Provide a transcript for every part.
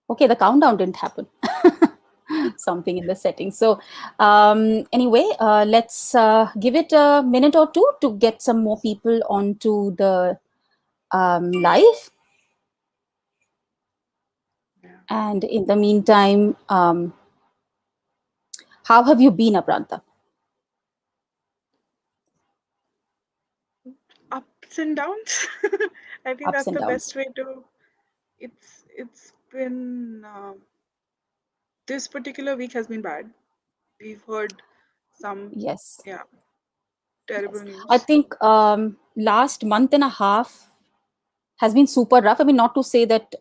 Okay, the countdown didn't happen. Something in the settings. So anyway, let's give it a minute or two to get some more people onto the live. Yeah. And in the meantime, how have you been, Apranta? Ups and downs. I think Ups that's and the downs. best way to. It's been this particular week has been bad. We've heard some, Yes. yeah, terrible Yes. I news. think last month and a half has been super rough. I mean, not to say that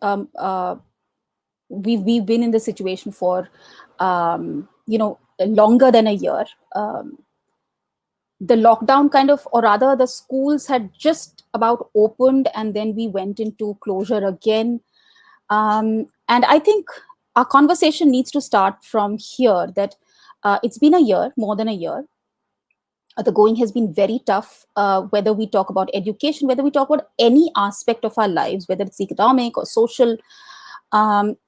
we've been in this situation for longer than a year. The lockdown kind of, or rather the schools had just about opened, and then we went into closure again. And I think our conversation needs to start from here, that it's been a year, more than a year. The going has been very tough, whether we talk about education, whether we talk about any aspect of our lives, whether it's economic or social.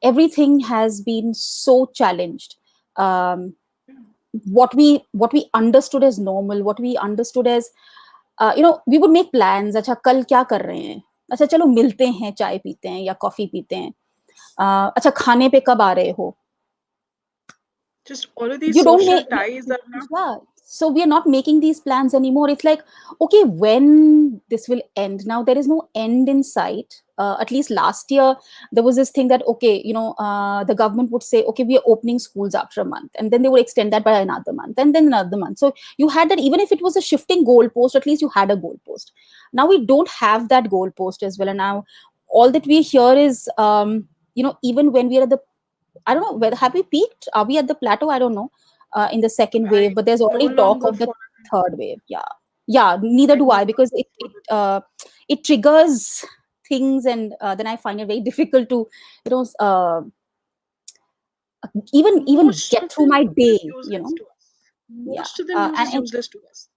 Everything has been so challenged. um, Yeah. what we understood as normal, what we understood as we would make plans. अच्छा कल क्या कर रहे हैं, अच्छा चलो मिलते हैं, चाय पीते हैं या कॉफी पीते हैं, अच्छा खाने पे कब आ रहे हो. Just all of these You don't social make, ties are now. yeah, so we are not making these plans anymore. It's like, okay, when this will end. Now there is no end in sight. At least last year there was this thing that, okay, the government would say, okay, we are opening schools after a month, and then they would extend that by another month, and then another month. So you had that, even if it was a shifting goalpost, at least you had a goalpost. Now we don't have that goalpost as well, and now all that we hear is, even when we are at the, I don't know whether, have we peaked? Are we at the plateau? I don't know. In the second I wave, but there's no already talk longer of the follow. third wave. Yeah, yeah. Neither I do no I, because longer follow. it triggers things, and then I find it very difficult to, you know, uh, even Most get of the through my news is day. useless to us. Yeah, Most of the news is and useless to us.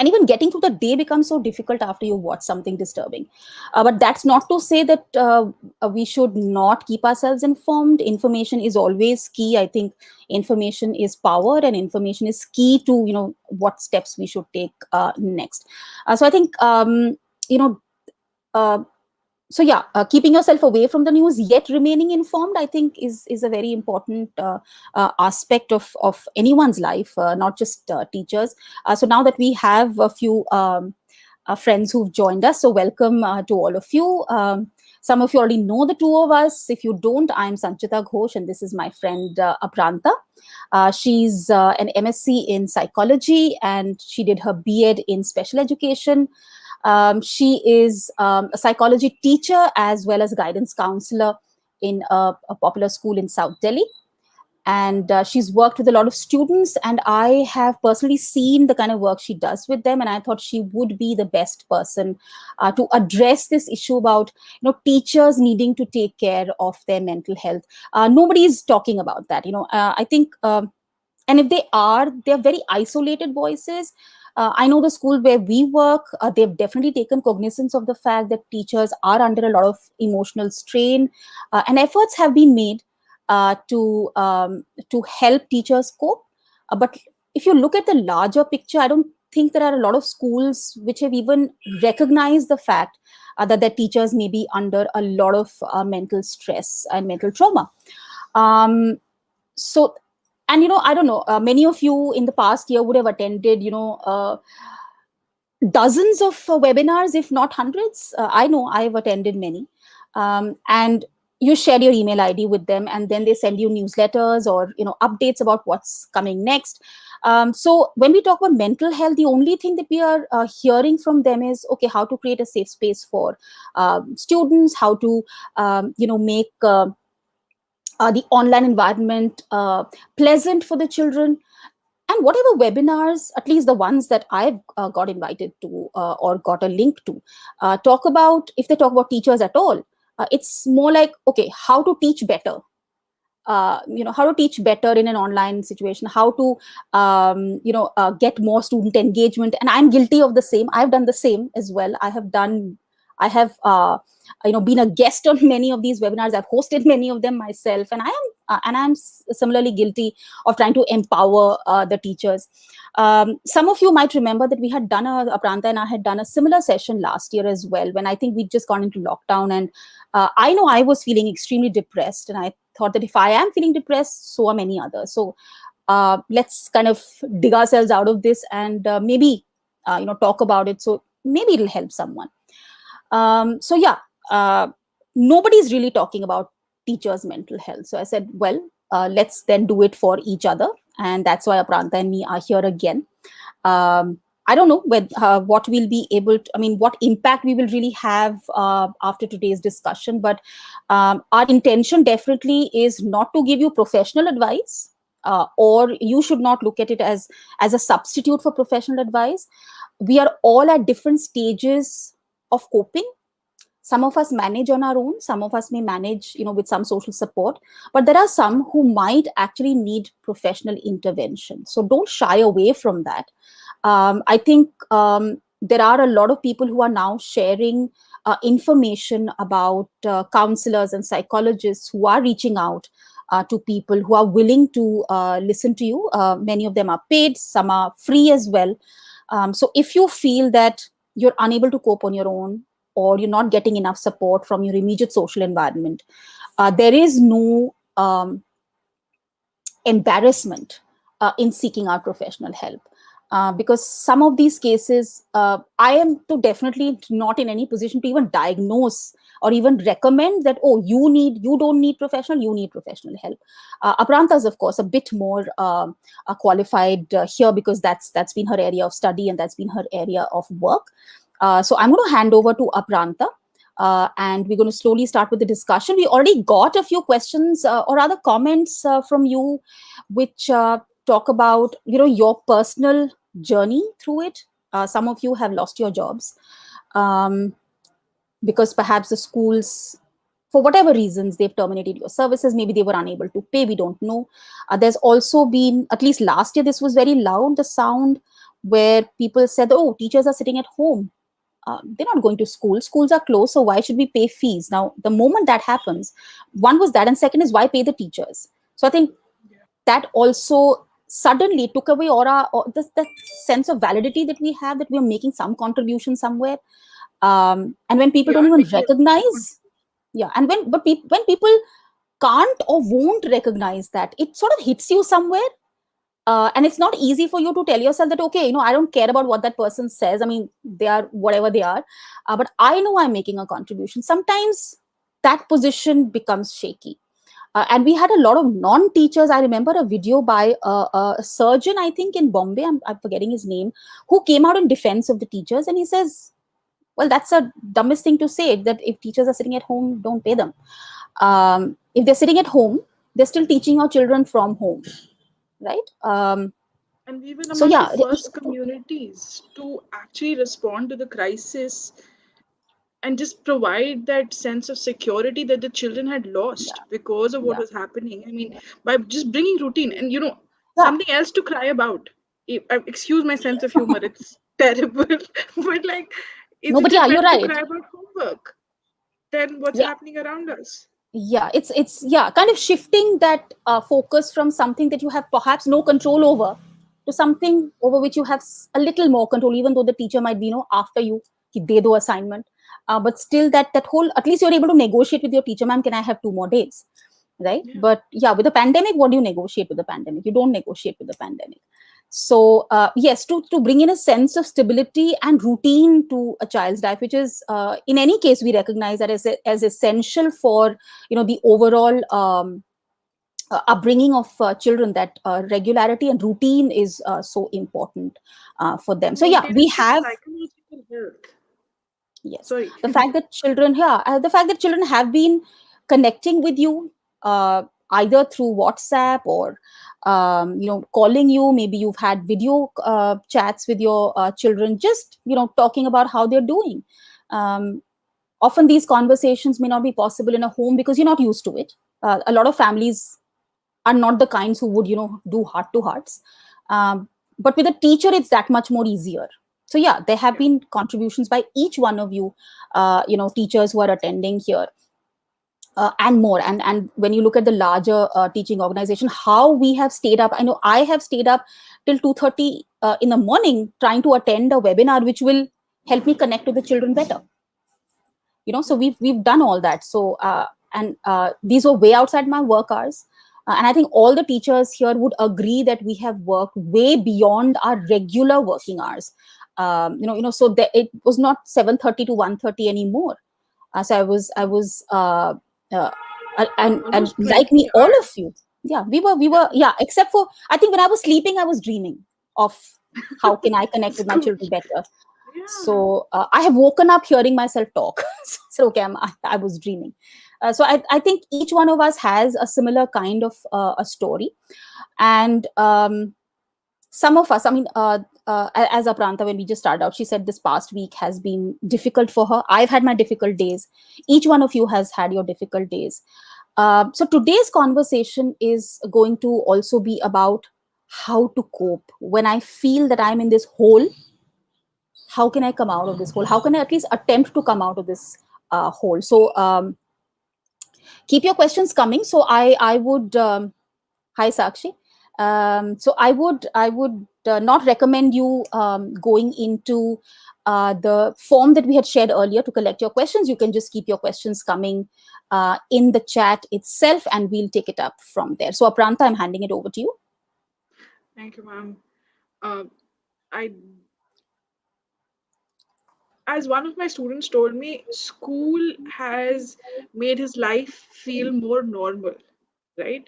even getting through the day becomes so difficult after you watch something disturbing. But that's not to say that we should not keep ourselves informed. Information is always key. I think information is power, and information is key to, what steps we should take next. So I think, you know uh, so yeah, keeping yourself away from the news yet remaining informed, I think, is a very important aspect of anyone's life, not just teachers. So now that we have a few friends who've joined us, so welcome to all of you. Some of you already know the two of us. If you don't, I'm Sanchita Ghosh, and this is my friend Apranta. She's an MSc in psychology, and she did her B.Ed in special education. She is a psychology teacher as well as a guidance counselor in a popular school in South Delhi. And she's worked with a lot of students, and I have personally seen the kind of work she does with them. And I thought she would be the best person to address this issue about, teachers needing to take care of their mental health. Nobody is talking about that. I think. And if they are, they're very isolated voices. I know the school where we work, they've definitely taken cognizance of the fact that teachers are under a lot of emotional strain, and efforts have been made to help teachers cope. But if you look at the larger picture, I don't think there are a lot of schools which have even recognized the fact that their teachers may be under a lot of mental stress and mental trauma. So and I don't know, many of you in the past year would have attended, dozens of webinars, if not hundreds. I know I've attended many. And you share your email ID with them, and then they send you newsletters or updates about what's coming next. So when we talk about mental health, the only thing that we are hearing from them is, okay, how to create a safe space for students, how to make the online environment pleasant for the children. And whatever webinars, at least the ones that I've got invited to or got a link to, talk about, if they talk about teachers at all, it's more like, okay, how to teach better. How to teach better in an online situation, how to get more student engagement. And I'm guilty of the same. I've done the same as well. I have done I have been a guest on many of these webinars. I've hosted many of them myself, and I'm similarly guilty of trying to empower the teachers. Some of you might remember that we had done Apranta and I had done a similar session last year as well, when I think we'd just gone into lockdown, and I know I was feeling extremely depressed, and I thought that if I am feeling depressed, so are many others. So let's kind of dig ourselves out of this, and maybe talk about it. So maybe it'll help someone. So yeah, nobody's really talking about teachers' mental health. So I said, well, let's then do it for each other, and that's why Apranta and me are here again. I don't know what we'll be able to, I mean, what impact we will really have after today's discussion, but our intention definitely is not to give you professional advice, or you should not look at it as a substitute for professional advice. We are all at different stages of coping. Some of us manage on our own, some of us may manage with some social support, but there are some who might actually need professional intervention. So don't shy away from that. I think there are a lot of people who are now sharing information about counselors and psychologists who are reaching out to people who are willing to listen to you. Many of them are paid, some are free as well. So if you feel that you're unable to cope on your own, or you're not getting enough support from your immediate social environment, there is no embarrassment in seeking our professional help. Because some of these cases, I am to definitely not in any position to even diagnose or even recommend that, oh, you don't need professional, you need professional help. Apranta is, of course, a bit more qualified here, because that's been her area of study and that's been her area of work. So I'm going to hand over to Apranta, and we're going to slowly start with the discussion. We already got a few questions or other comments from you, which talk about your personal journey through it. Some of you have lost your jobs um, because perhaps the schools, for whatever reasons, they've terminated your services. Maybe they were unable to pay. We don't know. There's also been, at least last year, this was very loud, the sound where people said, oh, teachers are sitting at home. They're not going to school. Schools are closed, so why should we pay fees? Now, the moment that happens, one was that, and second is, why pay the teachers? So I think Yeah. that also suddenly took away that sense of validity that we have, that we are making some contribution somewhere. And when people We don't are even making a big recognize, contribution. yeah, and when people can't or won't recognize that, it sort of hits you somewhere. And it's not easy for you to tell yourself that, okay, I don't care about what that person says. I mean, they are whatever they are, but I know I'm making a contribution. Sometimes that position becomes shaky. And we had a lot of non-teachers. I remember a video by a surgeon, I think in Bombay, I'm forgetting his name, who came out in defense of the teachers, and he says, well, that's a dumbest thing to say, that if teachers are sitting at home, don't pay them. If they're sitting at home, they're still teaching your children from home, right? And we were So among the yeah, first communities to actually respond to the crisis and just provide that sense of security that the children had lost yeah, because of what yeah, was happening. I mean, by just bringing routine and yeah. something else to cry about. Excuse my sense of humor, it's terrible, but like, No, isn't but it yeah, you're better to right. cry about homework than what's Yeah, happening around us? yeah, it's yeah, kind of shifting that focus from something that you have perhaps no control over, to something over which you have a little more control, even though the teacher might be after you, ki de do assignment. But still, that whole, at least you're able to negotiate with your teacher, ma'am, can I have 2 more days, right? Yeah. But yeah, with the pandemic, what do you negotiate with the pandemic? You don't negotiate with the pandemic. So yes, to bring in a sense of stability and routine to a child's life, which is in any case, we recognize that as essential for the overall upbringing of children, that regularity and routine is so important for them. And So yeah, we maintenance of have, psychological health. yes, Sorry. the fact that children, yeah, the fact that children have been connecting with you, either through WhatsApp or calling you. Maybe you've had video chats with your children, just talking about how they're doing. um, Often these conversations may not be possible in a home because you're not used to it. A lot of families are not the kinds who would do heart to hearts. um, but with a teacher, it's that much more easier. So yeah, there have Yeah. been contributions by each one of you, teachers who are attending here, and more. And when you look at the larger teaching organization, how we have stayed up. I know I have stayed up till 2:30 in the morning trying to attend a webinar which will help me connect with the children better. So we've done all that. So and these were way outside my work hours. And I think all the teachers here would agree that we have worked way beyond our regular working hours. So that it was not 7:30 to 1:30 anymore. So uh, and Almost like 20 me, all of hours. you, yeah, we were, yeah, except for, I think when I was sleeping, I was dreaming of how can I connect with my School. children better. Yeah. So I have woken up hearing myself talk. So okay, I was dreaming. So I think each one of us has a similar kind of a story. And some of us, I mean, as Apranta, when we just started out, she said this past week has been difficult for her. I've had my difficult days. Each one of you has had your difficult days. So today's conversation is going to also be about how to cope when I feel that I'm in this hole. How can I come out of this hole? How can I at least attempt to come out of this hole? So keep your questions coming. So I would hi Sakshi. So I would not recommend you going into the form that we had shared earlier to collect your questions. You can just keep your questions coming in the chat itself, and we'll take it up from there. So Apranta, I'm handing it over to you. Thank you, ma'am. Uh, I, as one of my students told me, school has made his life feel more normal, right?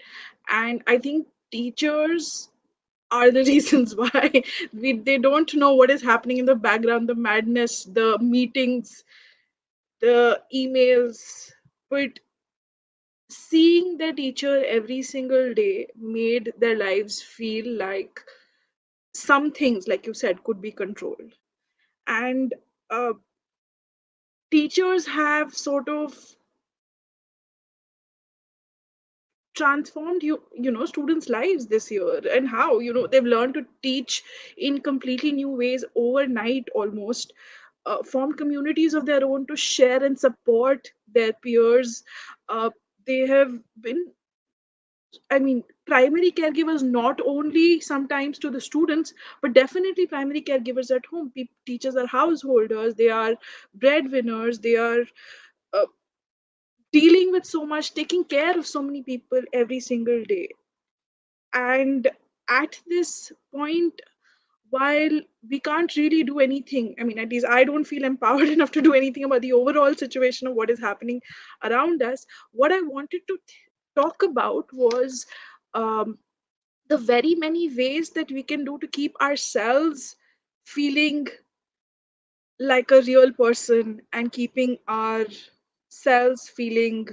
And I think teachers are the reasons why they don't know what is happening in the background, the madness, the meetings, the emails. But seeing their teacher every single day made their lives feel like some things, like you said, could be controlled. And uh, teachers have sort of transformed students lives this year. And how they've learned to teach in completely new ways overnight, almost form communities of their own to share and support their peers. uh, they have been, I mean, primary caregivers, not only sometimes to the students, but definitely primary caregivers at home. Teachers are householders, they are breadwinners, they are uh, dealing with so much, taking care of so many people every single day. And at this point, while we can't really do anything, I mean, at least I don't feel empowered enough to do anything about the overall situation of what is happening around us, what I wanted to talk about was um, the very many ways that we can do to keep ourselves feeling like a real person and keeping ourselves feeling,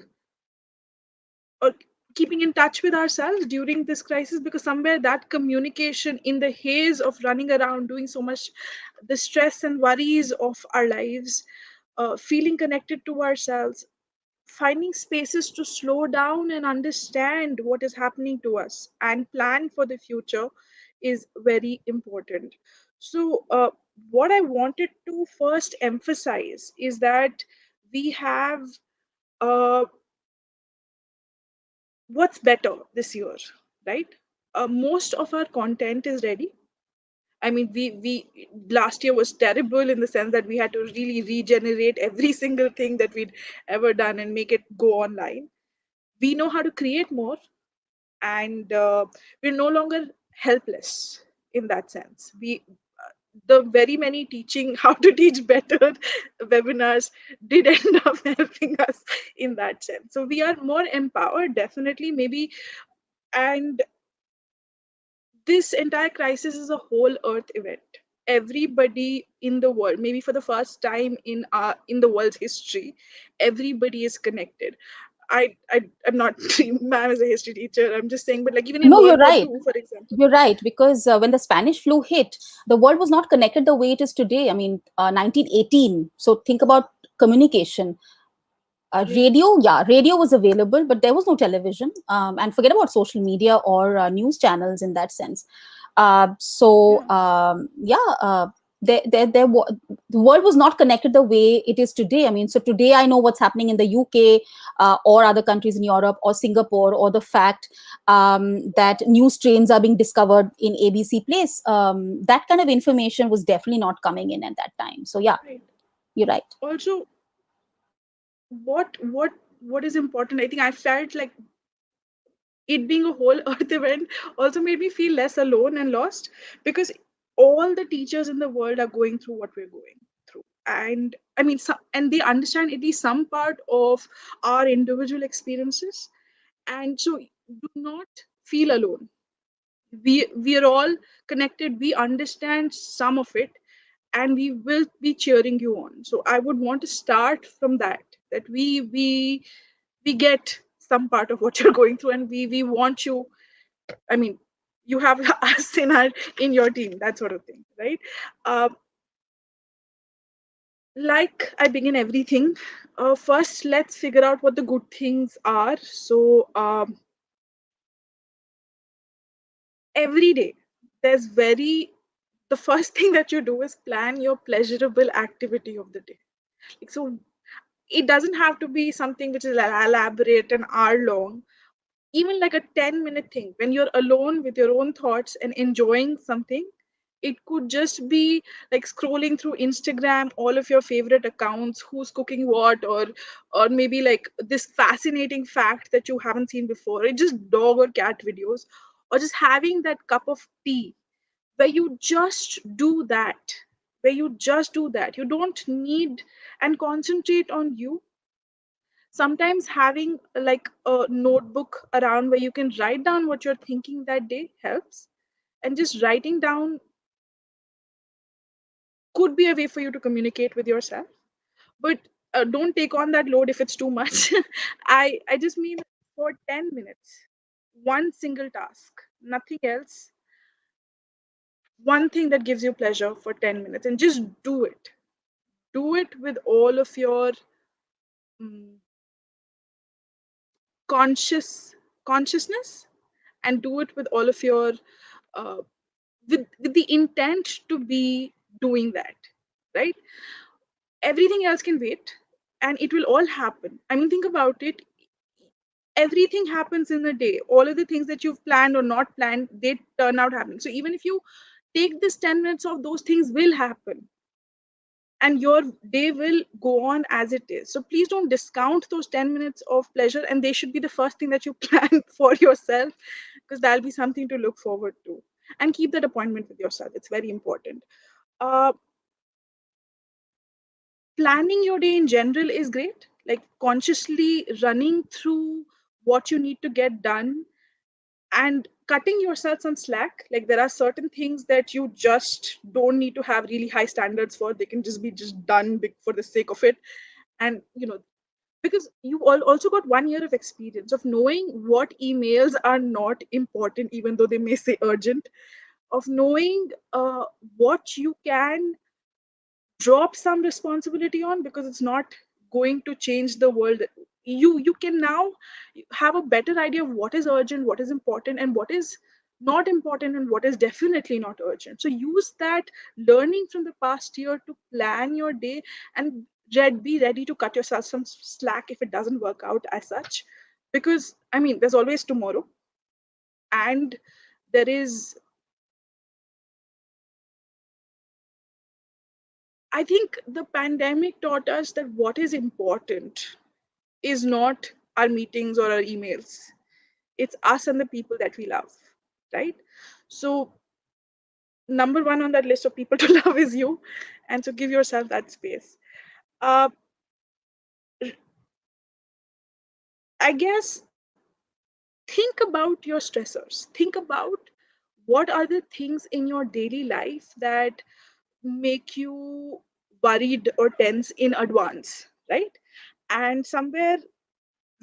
or keeping in touch with ourselves during this crisis, because somewhere that communication in the haze of running around doing so much, the stress and worries of our lives, feeling connected to ourselves, finding spaces to slow down and understand what is happening to us and plan for the future is very important. So what I wanted to first emphasize is that we have, uh, what's better this year, right? Most of our content is ready. I mean, we last year was terrible in the sense that we had to really regenerate every single thing that we'd ever done and make it go online. We know how to create more, and we're no longer helpless in that sense. We The very many teaching how to teach better webinars did end up helping us in that sense. So we are more empowered, definitely, maybe. And this entire crisis is a whole earth event. Everybody in the world, maybe for the first time in the world's history, everybody is connected. I'm not ma'am as a history teacher, I'm just saying, but like even in No, you're World War right. II, for example. You're right, because when the Spanish flu hit, the world was not connected the way it is today. I mean, 1918. So think about communication. Yeah. Radio, yeah, radio was available, but there was no television. And forget about social media or news channels in that sense. Yeah. Yeah. the world was not connected the way it is today. I mean, so today I know what's happening in the UK, or other countries in Europe or Singapore, or the fact that new strains are being discovered in ABC place. That kind of information was definitely not coming in at that time. So yeah, Right. you're right. Also, what is important, I think I felt like it being a whole earth event also made me feel less alone and lost, because all the teachers in the world are going through what we're going through. And I mean, and they understand at least some part of our individual experiences. And so do not feel alone. We are all connected, we understand some of it, and we will be cheering you on. So I would want to start from that, that we get some part of what you're going through, and we want you. I mean, you have us in your team, that sort of thing, right? uh, like I begin everything, first let's figure out what the good things are. So every day there's very the first thing that you do is plan your pleasurable activity of the day. Like, so it doesn't have to be something which is elaborate and hour long. Even like a 10-minute thing when you're alone with your own thoughts and enjoying something. It could just be like scrolling through Instagram, all of your favorite accounts, who's cooking what, or maybe like this fascinating fact that you haven't seen before, or just dog or cat videos, or just having that cup of tea where you just do that, you don't need and concentrate on you. Sometimes having like a notebook around where you can write down what you're thinking that day helps. And just writing down could be a way for you to communicate with yourself, but don't take on that load if it's too much. I just mean for 10 minutes, one single task, nothing else, one thing that gives you pleasure for 10 minutes, and just do it with all of your mm, conscious consciousness, and do it with all of your uh, with the intent to be doing that, right? Everything else can wait, and it will all happen. I mean, think about it. Everything happens in a day. All of the things that you've planned or not planned, they turn out happening. So even if you take this 10 minutes off, those things will happen, and your day will go on as it is. So please don't discount those 10 minutes of pleasure, and they should be the first thing that you plan for yourself, because that'll be something to look forward to. And keep that appointment with yourself, it's very important. uh, Planning your day in general is great, like consciously running through what you need to get done, and cutting yourself some slack. Like, there are certain things that you just don't need to have really high standards for, they can just be just done for the sake of it. And because you all also got 1 year of experience of knowing what emails are not important even though they may say urgent, of knowing what you can drop some responsibility on because it's not going to change the world. You can now have a better idea of what is urgent, what is important, and what is not important, and what is definitely not urgent. So use that learning from the past year to plan your day, and be ready to cut yourself some slack if it doesn't work out as such. Because I mean, there's always tomorrow. And there is, I think the pandemic taught us that what is important is not our meetings or our emails. It's us and the people that we love, right? So, number one on that list of people to love is you. And so, give yourself that space. Uh, I guess think about your stressors. Think about what are the things in your daily life that make you worried or tense in advance, right? And somewhere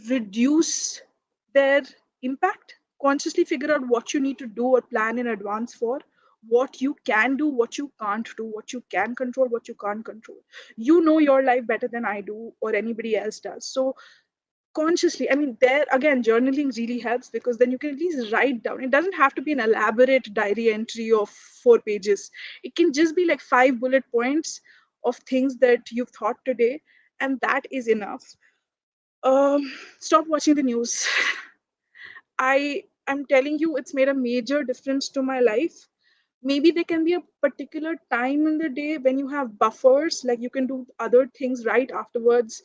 reduce their impact. Consciously figure out what you need to do or plan in advance for, what you can do, what you can't do, what you can control, what you can't control. You know your life better than I do or anybody else does. So consciously. I mean, there again, journaling really helps, because then you can at least write down. It doesn't have to be an elaborate diary entry of 4 pages. It can just be like 5 bullet points of things that you've thought today, and that is enough. Stop watching the news. I'm telling you, it's made a major difference to my life. Maybe there can be a particular time in the day when you have buffers, like you can do other things right afterwards,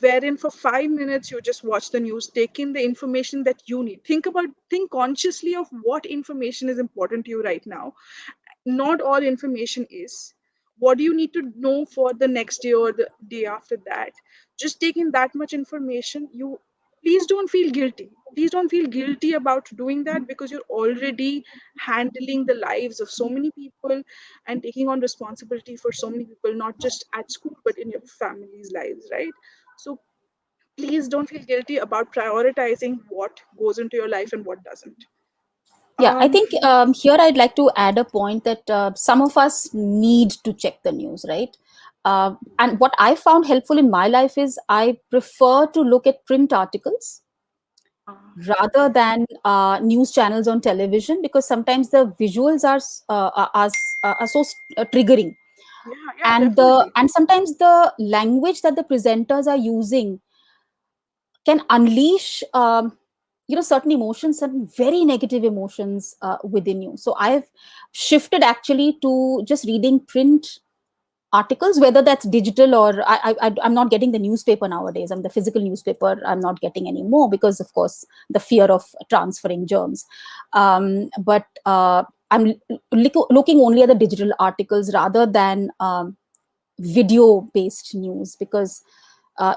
wherein for 5 minutes you just watch the news, take in the information that you need. Think consciously of what information is important to you right now. Not all information is. What do you need to know for the next day or the day after that? Just taking that much information, you please don't feel guilty. Please don't feel guilty about doing that, because you're already handling the lives of so many people and taking on responsibility for so many people, not just at school but in your family's lives, right? So please don't feel guilty about prioritizing what goes into your life and what doesn't. Yeah, I um think here I'd like to add a point that some of us need to check the news, right? And what I found helpful in my life is I prefer to look at print articles rather okay. than news channels on television, because sometimes the visuals are so triggering, Yeah, yeah, and definitely. sometimes the language that the presenters are using can unleash certain emotions, certain very negative emotions within you. So I've shifted actually to just reading print articles, whether that's digital or I'm not getting the newspaper nowadays. I'm the physical newspaper I'm not getting anymore, because of course the fear of transferring germs. But I'm looking only at the digital articles rather than video based news, because uh,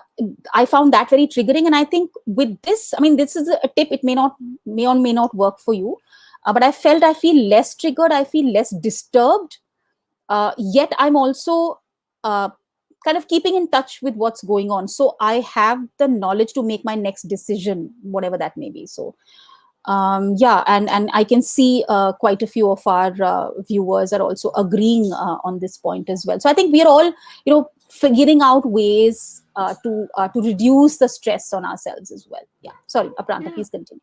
I found that very triggering. And I think with this, I mean, this is a tip. It may or may not work for you, but I feel less triggered. I feel less disturbed. Yet I'm also uh, kind of keeping in touch with what's going on. So I have the knowledge to make my next decision, whatever that may be. So yeah, and I can see quite a few of our viewers are also agreeing on this point as well. So I think we are all, figuring out ways to reduce the stress on ourselves as well. Yeah, sorry, Apranta, Yeah. please continue.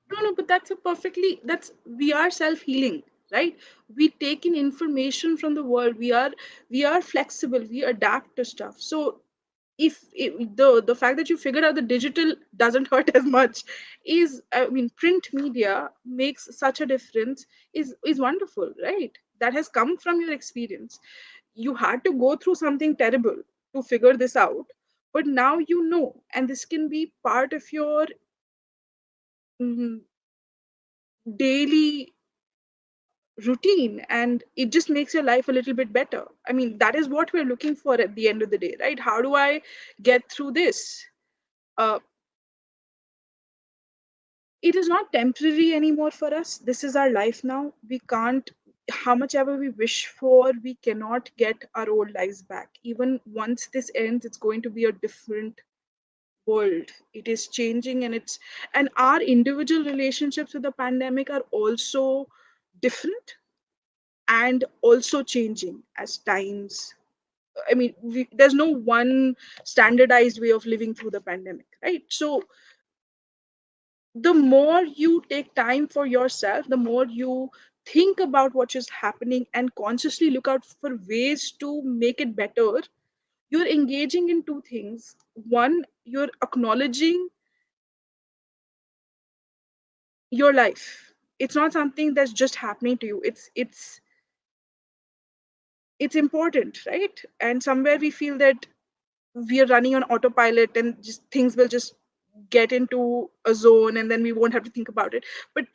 No, no, but that's a perfectly, that's, we are self-healing, right? We take in information from the world. We are flexible, we adapt to stuff. So if the fact that you figured out the digital doesn't hurt as much is, I mean, print media makes such a difference, is wonderful, right? That has come from your experience. You had to go through something terrible to figure this out, but now you know, and this can be part of your mm, daily routine, and it just makes your life a little bit better. I mean, that is what we're looking for at the end of the day, right? How do I get through this? uh, it is not temporary anymore for us. This is our life now. We can't, how much ever we wish for, we cannot get our old lives back. Even once this ends, it's going to be a different world. It is changing, and our individual relationships with the pandemic are also different and also changing as times. I mean, there's no one standardized way of living through the pandemic, right? So the more you take time for yourself, the more you think about what is happening and consciously look out for ways to make it better, you're engaging in two things. One, you're acknowledging your life. It's not something that's just happening to you. It's important, right? And somewhere we feel that we are running on autopilot and just things will just get into a zone and then we won't have to think about it. But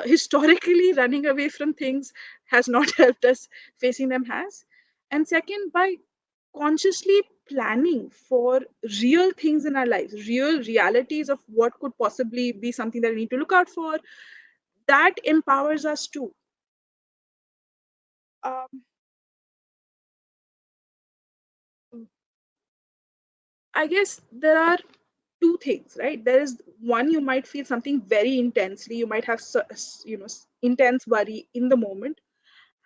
historically, running away from things has not helped us. Facing them has. And second, by consciously planning for real things in our lives, real realities of what could possibly be something that we need to look out for, that empowers us too. um, I guess there are two things, right? There is one, you might feel something very intensely. You might have, intense worry in the moment,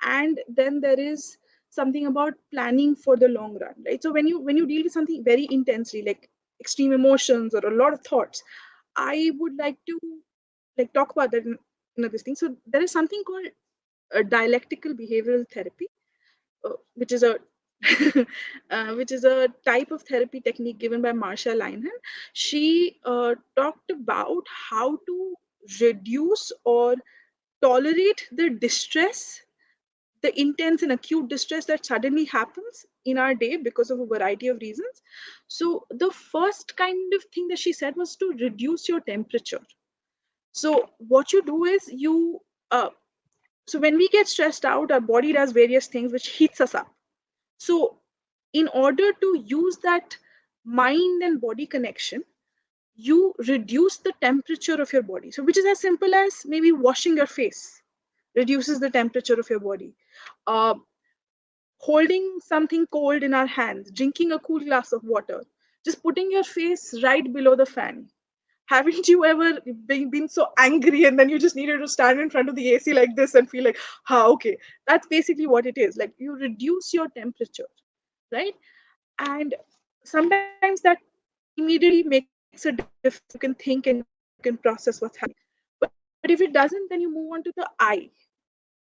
and then there is something about planning for the long run, right? So when you deal with something very intensely, like extreme emotions or a lot of thoughts, I would like to like talk about that in this thing. So there is something called dialectical behavioral therapy, which is a which is a type of therapy technique given by Marsha Linehan. She talked about how to reduce or tolerate the distress, the intense and acute distress that suddenly happens in our day because of a variety of reasons. So the first kind of thing that she said was to reduce your temperature. So what you do is you so when we get stressed out, our body does various things which heats us up. So in order to use that mind and body connection, you reduce the temperature of your body. So which is as simple as maybe washing your face reduces the temperature of your body. Uh, Holding something cold in our hands, drinking a cool glass of water, just putting your face right below the fan. Haven't you ever been so angry and then you just needed to stand in front of the AC like this and feel like, okay, that's basically what it is. Like you reduce your temperature, right? And sometimes that immediately makes a difference. You can think and you can process what's happening. But if it doesn't, then you move on to the eye.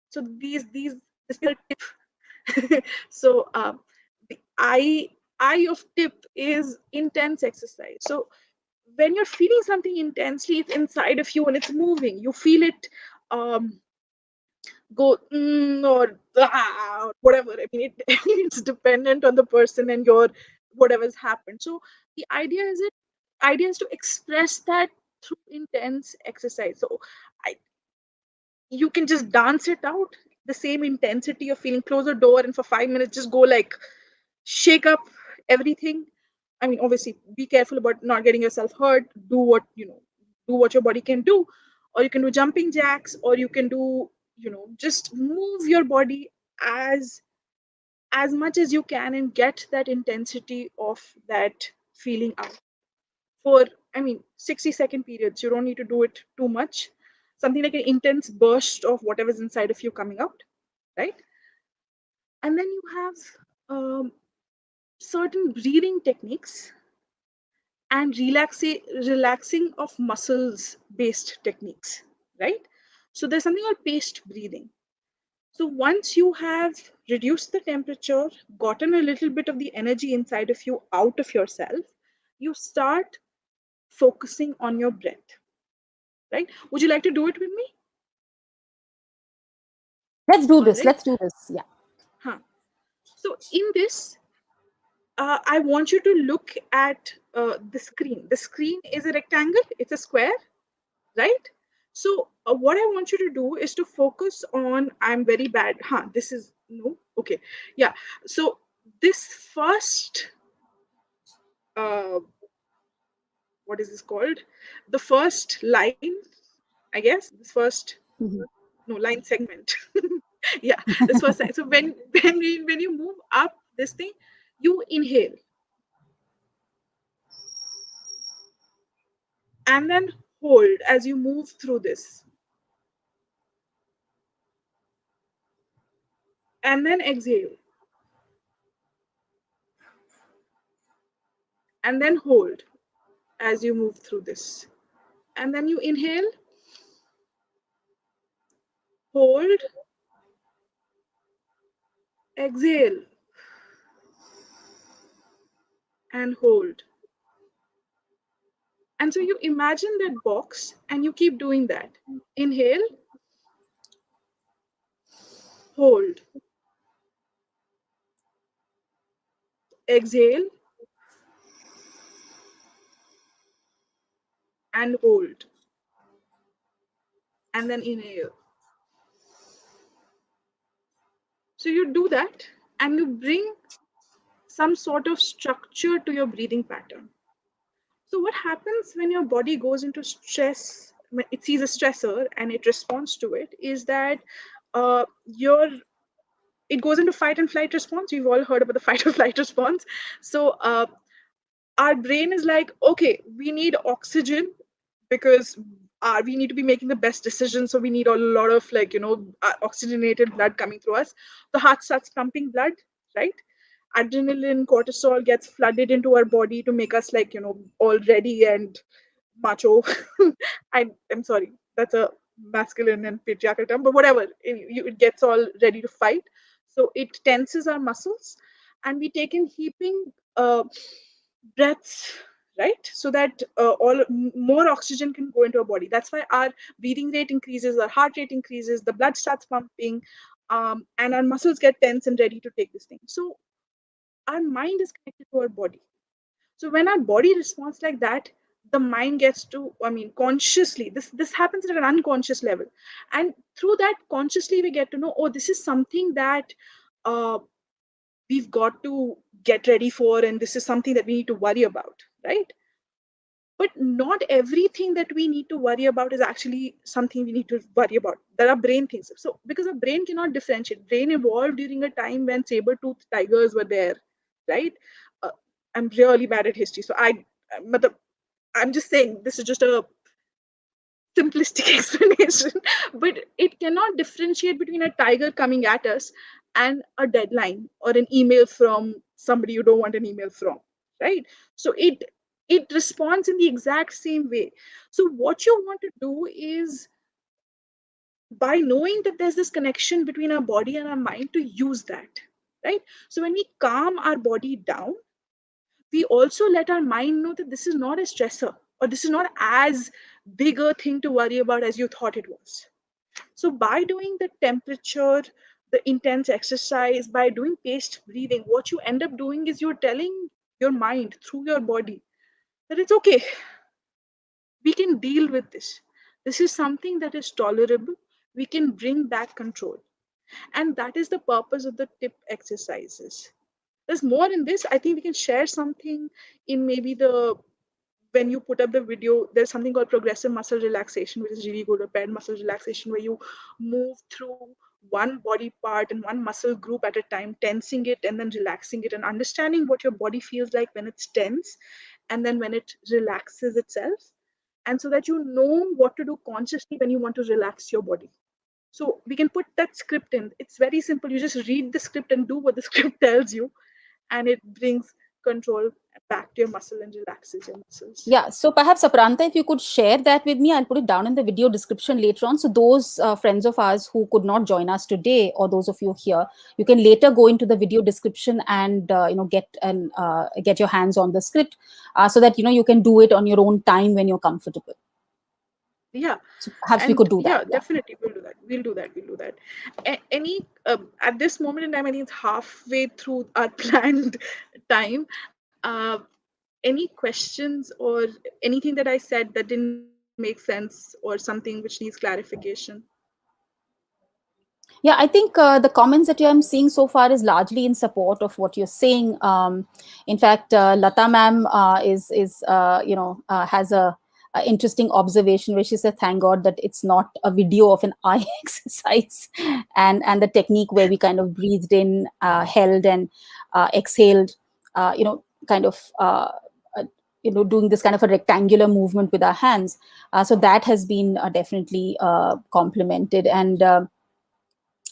So this is a tip. So the eye of tip is intense exercise. So when you're feeling something intensely, it's inside of you and it's moving. You feel it um, go or or whatever. I mean, it's dependent on the person and your whatever's happened. So the idea is to express that through intense exercise. So I, you can just dance it out, the same intensity of feeling. Close the door and for 5 minutes just go like shake up everything. I mean, obviously be careful about not getting yourself hurt. Do what do what your body can do, or you can do jumping jacks, or you can do just move your body as as much as you can and get that intensity of that feeling out for, I mean, 60-second periods. You don't need to do it too much. Something like an intense burst of whatever's inside of you coming out, right? And then you have certain breathing techniques and relaxing of muscles based techniques, right? So there's something called paced breathing. So once you have reduced the temperature, gotten a little bit of the energy inside of you out of yourself, you start focusing on your breath, right? Would you like to do it with me? Let's do All this. right. Let's do this. Yeah. Huh. So in this, I want you to look at the screen. The screen is a rectangle, it's a square, right? So what I want you to do is to focus on, I'm very bad. This is no. Okay. Yeah. So this first, uh, what is this called? The first line, I guess. This first, Mhm. no, line segment. Yeah. This first line. So when you move up this thing, you inhale and then hold as you move through this, and then exhale and then hold as you move through this, and then you inhale, hold, exhale, and hold. And so you imagine that box and you keep doing that. Inhale, hold, exhale, and hold, and then inhale. So you do that and you bring some sort of structure to your breathing pattern. So what happens when your body goes into stress, when it sees a stressor and it responds to it, is that your it goes into fight and flight response. We've all heard about the fight or flight response. So our brain is like, okay, we need oxygen because we need to be making the best decisions. So we need a lot of oxygenated blood coming through us. The heart starts pumping blood, right? adrenaline, cortisol gets flooded into our body to make us like, all ready and macho. I'm sorry, that's a masculine and patriarchal term, but whatever. It gets all ready to fight. So it tenses our muscles, and we take in heaping breaths, right? So that more oxygen can go into our body. That's why our breathing rate increases, our heart rate increases, the blood starts pumping, and our muscles get tense and ready to take this thing. So our mind is connected to our body. So when our body responds like that, the mind gets to, I mean, consciously, this happens at an unconscious level. And through that, consciously, we get to know, oh, this is something that uh, we've got to get ready for, and this is something that we need to worry about, right? But not everything that we need to worry about is actually something we need to worry about. There are brain things. So because a brain cannot differentiate, brain evolved during a time when saber-toothed tigers were there, right? uh, I'm really bad at history, so matlab, I'm just saying this is just a simplistic explanation, but it cannot differentiate between a tiger coming at us and a deadline or an email from somebody you don't want an email from, right? So it responds in the exact same way. So what you want to do is, by knowing that there's this connection between our body and our mind, to use that, right? So when we calm our body down, we also let our mind know that this is not a stressor, or this is not as big a thing to worry about as you thought it was. So by doing the temperature, the intense exercise, by doing paced breathing, what you end up doing is you're telling your mind through your body that it's okay, we can deal with this. This is something that is tolerable. We can bring back control. And that is the purpose of the tip exercises. There's more in this. I think we can share something in maybe the when you put up the video. There's something called progressive muscle relaxation, which is really good, or paired muscle relaxation, where you move through one body part and one muscle group at a time, tensing it and then relaxing it, and understanding what your body feels like when it's tense and then when it relaxes itself. And so that you know what to do consciously when you want to relax your body. So we can put that script in. It's very simple. You just read the script and do what the script tells you, and it brings control back to your muscle and relaxes your muscles. Yeah, so perhaps Apranta, if you could share that with me, I'll put it down in the video description later on. So those friends of ours who could not join us today, or those of you here, you can later go into the video description and get your hands on the script, so that you can do it on your own time when you're comfortable. Yeah, So perhaps we and could do that. yeah, Yeah. definitely we'll do that. We'll do that. We'll do that. Any at this moment in time, I think it's halfway through our planned time. Any questions or anything that I said that didn't make sense, or something which needs clarification? Yeah, I think the comments that I'm seeing so far is largely in support of what you're saying. In fact, Lata ma'am has a interesting observation where she said, "Thank God that it's not a video of an eye exercise," and the technique where we kind of breathed in, held, and exhaled. Kind of. Uh, doing this kind of a rectangular movement with our hands. So that has been definitely complemented. And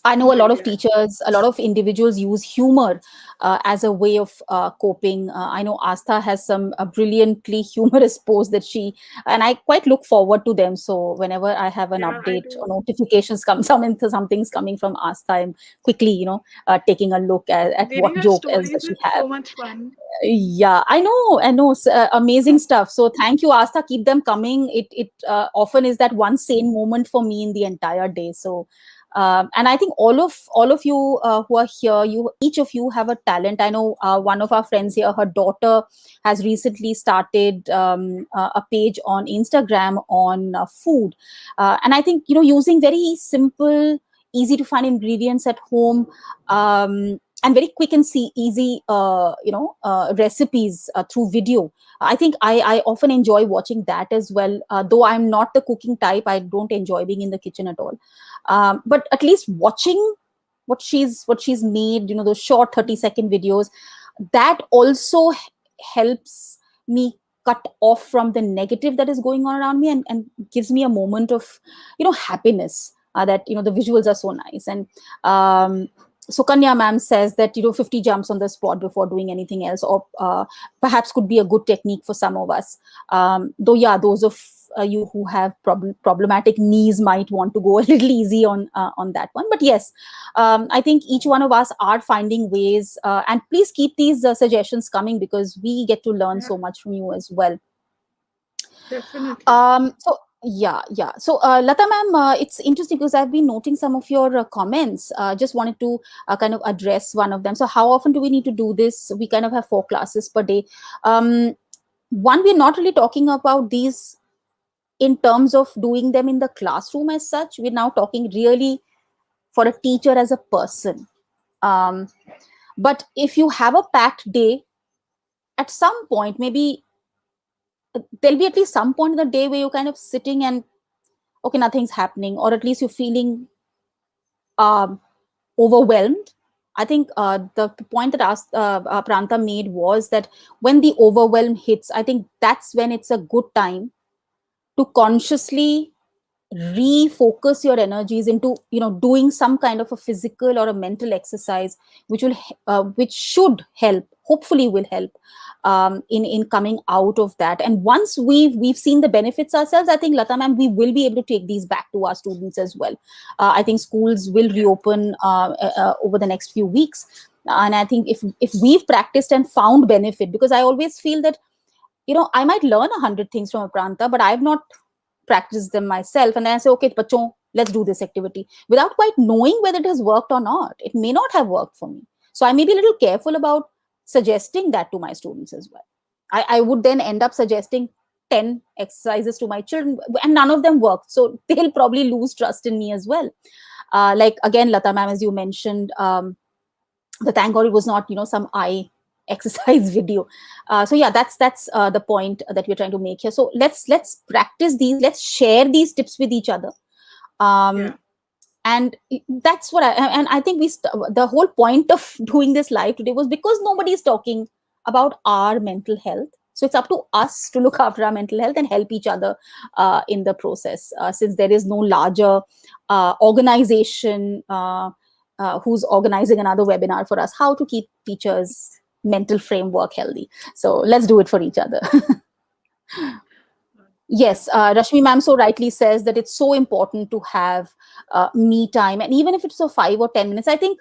I I'm know a lot very of glad. teachers, a lot of individuals use humor as a way of coping. I know Astha has some brilliantly humorous posts that and I quite look forward to them. So whenever I have an Yeah, I update or do. notifications come, something's coming from Astha, I'm quickly, taking a look at Reading what her joke else stories does she is have. so much fun. Yeah, I know, amazing stuff. So thank you, Asta. Keep them coming. It often is that one sane moment for me in the entire day. So, and I think all of you who are here, you each of you have a talent. I know one of our friends here, her daughter has recently started a page on Instagram on food, and I think using very simple, easy to find ingredients at home. And very quick and easy recipes through video. I think I often enjoy watching that as well, though I'm not the cooking type. I don't enjoy being in the kitchen at all, but at least watching what she's made, those short 30-second videos, that also helps me cut off from the negative that is going on around me, and gives me a moment of happiness, that the visuals are so nice. And So Kanya ma'am says that 50 jumps on the spot before doing anything else, or perhaps could be a good technique for some of us. Though yeah, those of you who have problematic knees might want to go a little easy on that one. But yes, I think each one of us are finding ways, and please keep these suggestions coming, because we get to learn Yeah, so much from you as well. definitely. So yeah, yeah. So Lata ma'am, it's interesting because I've been noting some of your comments. Just wanted to kind of address one of them. So how often do we need to do this? We kind of have 4 classes per day. Um, One, we're not really talking about these in terms of doing them in the classroom as such. We're now talking really for a teacher as a person. Um, but if you have a packed day, at some point, maybe there'll be at least some point in the day where you're kind of sitting and okay, nothing's happening, or at least you're feeling um, overwhelmed. I think the point that Pranta made was that when the overwhelm hits, I think that's when it's a good time to consciously refocus your energies into doing some kind of a physical or a mental exercise, which should help, hopefully will help, in coming out of that. And once we've seen the benefits ourselves, I think, Lata ma'am, we will be able to take these back to our students as well. I think schools will Yeah, reopen over the next few weeks, and I think if we've practiced and found benefit, because I always feel that I might learn 100 things from a Pranta, but I've not practiced them myself. And then I say, okay, bachon, let's do this activity without quite knowing whether it has worked or not. It may not have worked for me. So I may be a little careful about suggesting that to my students as well. I would then end up suggesting 10 exercises to my children, and none of them worked. So they'll probably lose trust in me as well. Like again, Lata ma'am, as you mentioned, the thank god it was not some eye exercise video. So yeah, that's the point that we're trying to make here. So let's practice these, let's share these tips with each other. um, yeah, and that's what I think the whole point of doing this live today was because nobody is talking about our mental health. So it's up to us to look after our mental health and help each other in the process, since there is no larger organization who's organizing another webinar for us how to keep teachers mental framework healthy. So let's do it for each other. Yes, definitely. Rashmi ma'am so rightly says that it's so important to have me time, and even if it's a 5 or 10 minutes, I think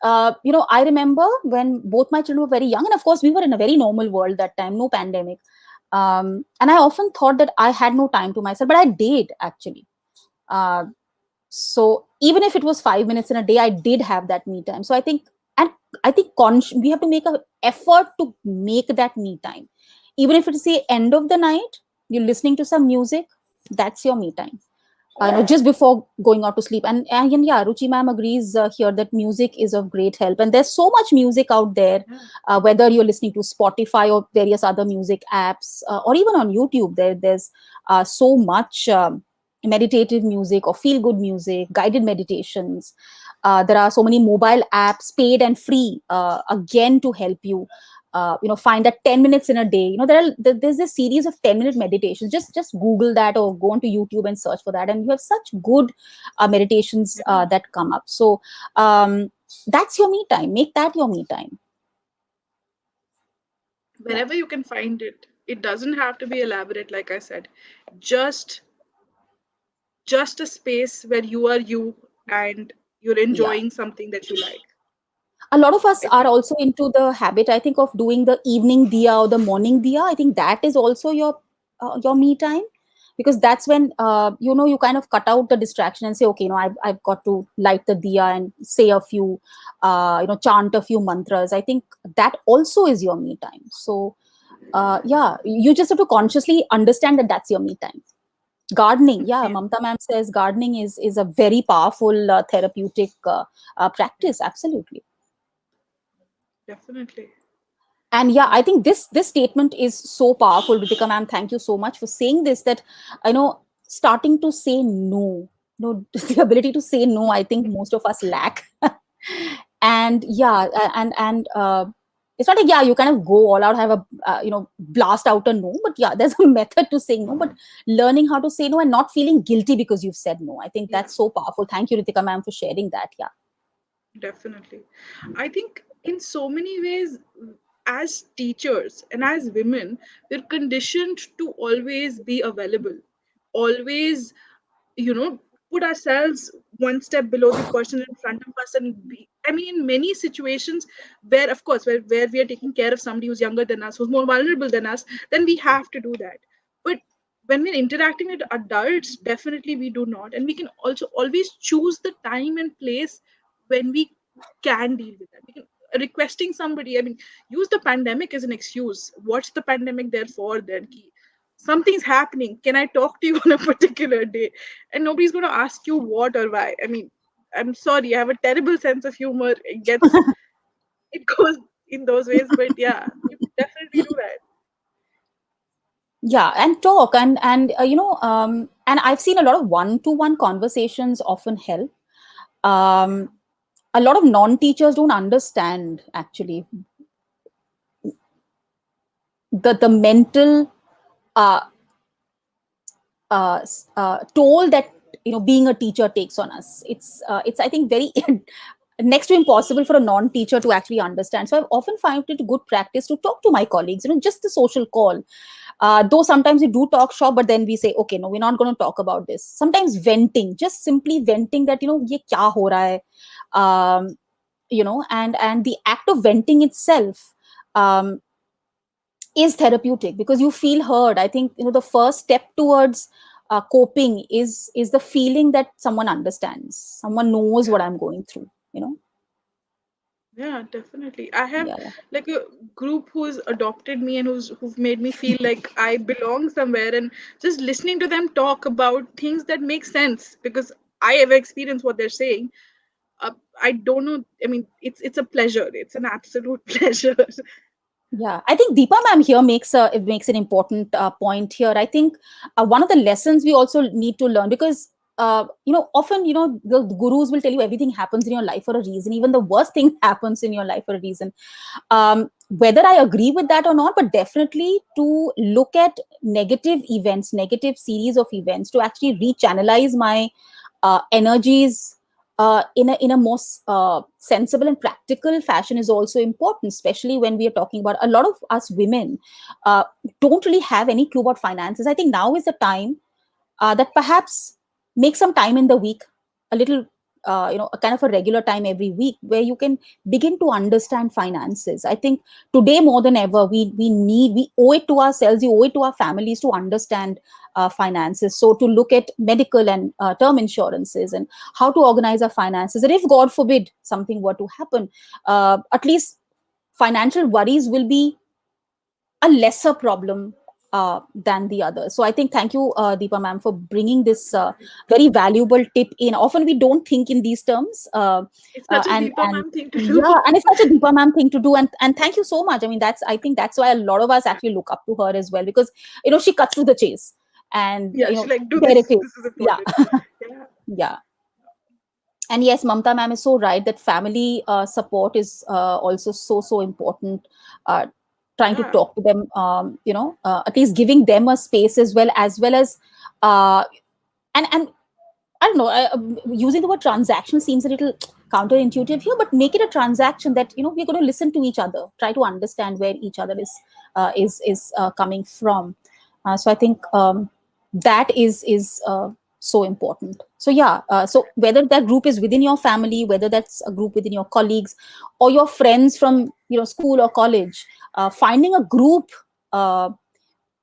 I remember when both my children were very young, and of course we were in a very normal world that time, no pandemic, and I often thought that I had no time to myself, but I did actually. Uh, so even if it was 5 minutes in a day, I did have that me time. So I think, and I think we have to make an effort to make that me time, even if it's the end of the night, you're listening to some music, that's your me time, just before going out to sleep. And yeah, Ruchi ma'am agrees here that music is of great help. And there's so much music out there, Yeah, whether you're listening to Spotify or various other music apps, or even on YouTube, there's so much meditative music or feel good music, guided meditations. There are so many mobile apps, paid and free, again to help you find that 10 minutes in a day. There's a series of 10-minute meditations. Just Google that or go onto YouTube and search for that, and you have such good meditations yeah. that come up. So that's your me time, make that your me time. Yeah, Wherever you can find it, it doesn't have to be elaborate, like I said. Just just a space where you are you and you're yeah. enjoying something that you like. A lot of us I are think, also into the habit, I think, of doing the evening diya or the morning diya. I think that is also your me time, because that's when you kind of cut out the distraction and say, okay, I've got to light the diya and say a few chant a few mantras. I think that also is your me time. So yeah, you just have to consciously understand that that's your me time. Gardening, yeah, yeah, Mamta ma'am says gardening is a very powerful therapeutic yeah, practice, absolutely. definitely. And yeah, I think this statement is so powerful, Ritika ma'am, thank you so much for saying this, that I know starting to say no, the ability to say no, I think most of us lack. And yeah, and it's not like, yeah, you kind of go all out, have a blast out a no, but yeah, there's a method to saying no. But learning how to say no and not feeling guilty because you've said no, I think Yeah, that's so powerful. Thank you, Ritika ma'am, for sharing that. Yeah. Definitely. I think in so many ways, as teachers and as women, we're conditioned to always be available, always, you know, put ourselves one step below the person in front of us and be, I mean, in many situations where, of course, where we are taking care of somebody who's younger than us, who's more vulnerable than us, then we have to do that. But when we're interacting with adults, definitely we do not. And we can also always choose the time and place when we can deal with that. We can requesting somebody, I mean, use the pandemic as an excuse. What's the pandemic there for then? Ki, something's happening. Can I talk to you on a particular day? And nobody's going to ask you what or why. I mean, I'm sorry, I have a terrible sense of humor. It goes in those ways, but yeah, you can definitely do that. Yeah, and talk, and I've seen a lot of one-to-one conversations often help. um, a lot of non-teachers don't understand actually the mental uh, toll that being a teacher takes on us. It's I think very next to impossible for a non-teacher to actually understand. So I've often found it a good practice to talk to my colleagues, just the social call. Though sometimes we do talk shop, but then we say, okay, no, we're not going to talk about this. Sometimes venting, just simply venting that, ye kya ho raha hai, and the act of venting itself um, is therapeutic because you feel heard. I think the first step towards coping is the feeling that someone understands, someone knows what Yeah. I'm going through. Yeah, definitely. I have Yeah. like a group who's adopted me and who've made me feel like I belong somewhere, and just listening to them talk about things that make sense because I have experienced what they're saying. I don't know. I mean, it's a pleasure. It's an absolute pleasure. Yeah, I think Deepa ma'am here makes an important point here. I think one of the lessons we also need to learn, because often the gurus will tell you everything happens in your life for a reason. Even the worst thing happens in your life for a reason. Whether I agree with that or not, but definitely to look at negative events, negative series of events, to actually rechannelize my energies in a more sensible and practical fashion is also important, especially when we are talking about a lot of us women uh, don't really have any clue about finances. I think now is the time that perhaps make some time in the week, a little, a kind of a regular time every week where you can begin to understand finances. I think today more than ever, we owe it to ourselves, we owe it to our families to understand finances. So to look at medical and term insurances and how to organize our finances. And if God forbid something were to happen, at least financial worries will be a lesser problem than the other. So I think thank you, Deepa ma'am, for bringing this very valuable tip in. Often we don't think in these terms, It's such a Deepa and ma'am thing to do. yeah, and it's such a Deepa ma'am thing to do. And thank you so much. I mean, I think that's why a lot of us actually look up to her as well, because she cuts to the chase, and Yeah, she like do there it this. is. This is Yeah, important. Yeah, yeah. And yes, Mamta ma'am is so right that family support is also so important. uh, Trying to yeah. talk to them, at least giving them a space as well as uh, and I don't know, using the word transaction seems a little counterintuitive here, but make it a transaction that we're going to listen to each other, try to understand where each other is coming from. So I think that is so important. So yeah, so whether that group is within your family, whether that's a group within your colleagues or your friends from school or college, finding a group uh,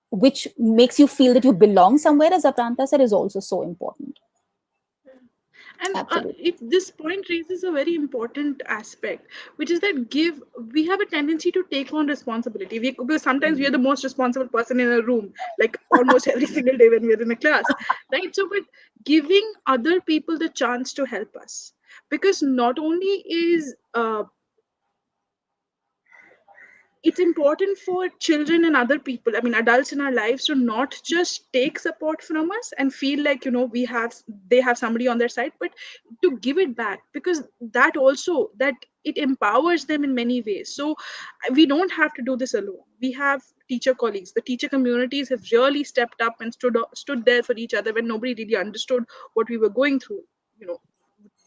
which makes you feel that you belong somewhere, as Apranta said, is also so important. And Absolutely. if this point raises a very important aspect, which is that give we have a tendency to take on responsibility. Because sometimes we are the most responsible person in a room, like almost every single day when we're in a class, right? So, but giving other people the chance to help us, because not only is it's important for children and other people, I mean adults in our lives, to not just take support from us and feel like they have somebody on their side, but to give it back, because that also that it empowers them in many ways. So we don't have to do this alone. We have teacher colleagues. The teacher communities have really stepped up and stood there for each other when nobody really understood what we were going through, you know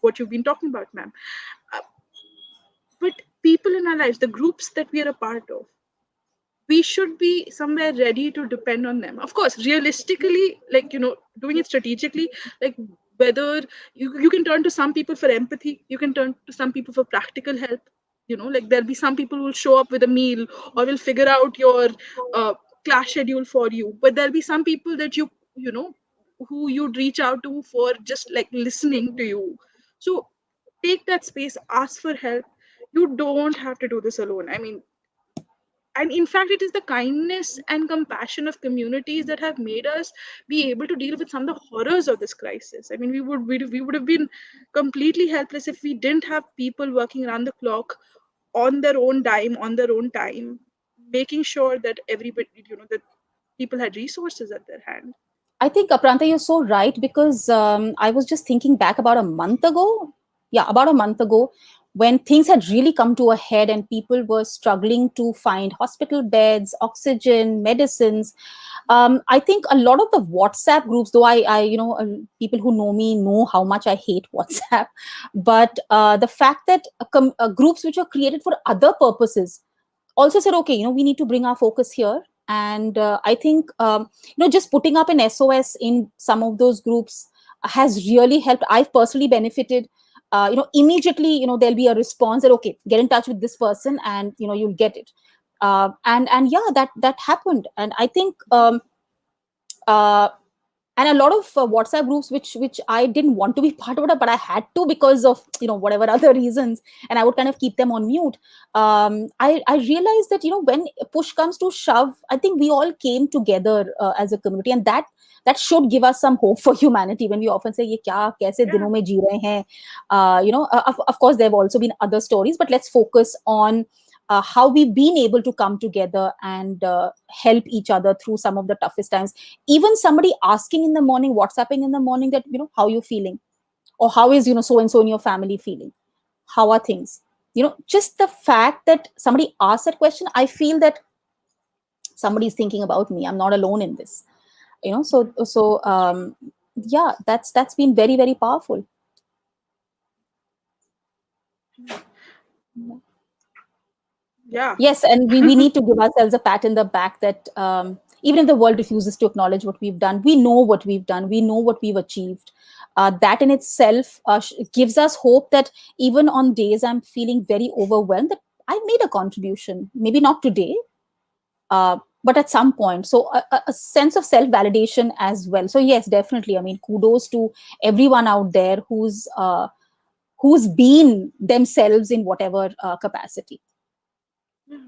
what you've been talking about, ma'am. people in our lives, the groups that we are a part of, we should be somewhere ready to depend on them. Of course, realistically, like, doing it strategically, like whether you can turn to some people for empathy, you can turn to some people for practical help. Like there'll be some people who will show up with a meal or will figure out your uh, class schedule for you. But there'll be some people that you know, who you'd reach out to for just like listening to you. So take that space, ask for help. You don't have to do this alone. I mean, and in fact, it is the kindness and compassion of communities that have made us be able to deal with some of the horrors of this crisis. I mean, we would have been completely helpless if we didn't have people working around the clock on their own dime, on their own time, making sure that everybody, that people had resources at their hand. I think, Apranta, you're so right, because I was just thinking back about a month ago. Yeah, about a month ago, when things had really come to a head and people were struggling to find hospital beds, oxygen, medicines. I think a lot of the WhatsApp groups, though people who know me know how much I hate WhatsApp, but the fact that groups which are created for other purposes also said, okay, we need to bring our focus here. And I think, just putting up an SOS in some of those groups has really helped. I've personally benefited. Immediately, there'll be a response that, okay, get in touch with this person, and you'll get it. And yeah, that happened. And I think, uh, and a lot of WhatsApp groups which I didn't want to be part of it, but I had to because of whatever other reasons, and I would kind of keep them on mute. I realized that when push comes to shove, I think we all came together as a community, and that should give us some hope for humanity. When we often say, "Ye kya kaise Yeah. dinon mein ji rahe hain?" Of course, there have also been other stories, but let's focus on how we've been able to come together and help each other through some of the toughest times. Even somebody asking in the morning, WhatsApping in the morning, that how you feeling, or how is so and so in your family feeling, how are things, just the fact that somebody asks that question, I feel that somebody's thinking about me, I'm not alone in this. Yeah, that's been very, very powerful. Yeah. Yes, and we need to give ourselves a pat in the back that, even if the world refuses to acknowledge what we've done, we know what we've done, we know what we've achieved. That in itself gives us hope that even on days I'm feeling very overwhelmed, that I made a contribution. Maybe not today, but at some point. So a sense of self validation as well. So yes, definitely. I mean, kudos to everyone out there who's been themselves in whatever capacity. Yeah.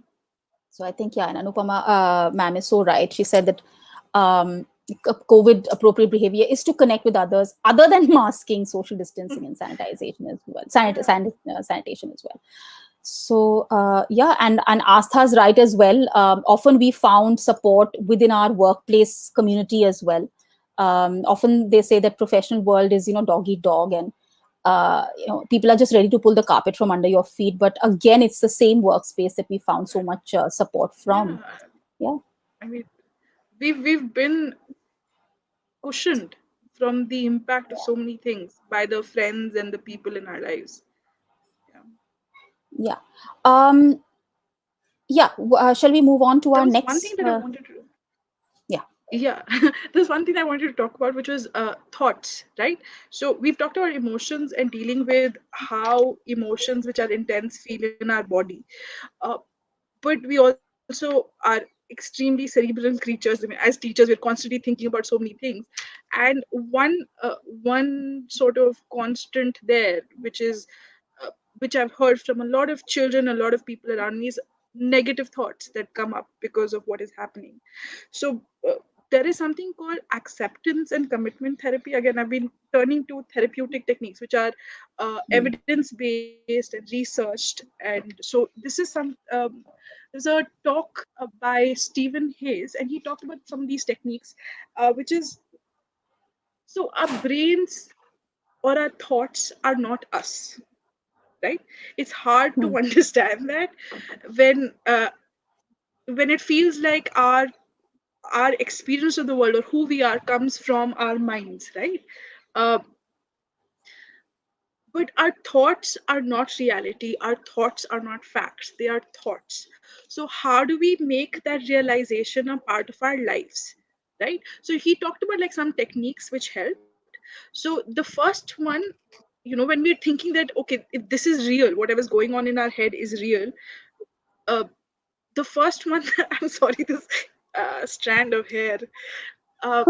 So I think, yeah, and Anupama, ma'am is so right. She said that COVID appropriate behavior is to connect with others other than masking, social distancing, and sanitization as well, Yeah. sanitation as well. So yeah, and Astha's right as well. Often we found support within our workplace community as well. Often they say that professional world is dog eat dog, and people are just ready to pull the carpet from under your feet. But again, it's the same workspace that we found so much support Yeah. from. Yeah. I mean, we've been cushioned from the impact of so many things by the friends and the people in our lives. Yeah. Yeah. Um, yeah. Shall we move on to There our was one thing next? that I wanted to, Yeah. yeah, there's one thing I wanted to talk about, which was thoughts, right? So we've talked about emotions and dealing with how emotions which are intense feel in our body. Uh, but we also are extremely cerebral creatures. I mean, as teachers, we're constantly thinking about so many things, and one sort of constant there, which I've heard from a lot of children, a lot of people around me, is negative thoughts that come up because of what is happening. So there is something called acceptance and commitment therapy. Again, I've been turning to therapeutic techniques which are Hmm. evidence based and researched. And so this is there's a talk by Stephen Hayes, and he talked about some of these techniques, which is, so our brains or our thoughts are not us, right? It's hard Hmm. to understand that when when it feels like our experience of the world or who we are comes from our minds, right? uh, But our thoughts are not reality, our thoughts are not facts, they are thoughts. So how do we make that realization a part of our lives, right? So he talked about like some techniques which helped. So the first one, when we're thinking that okay, if this is real, whatever's going on in our head is real, uh, the first one I'm sorry, this strand of hair, uh,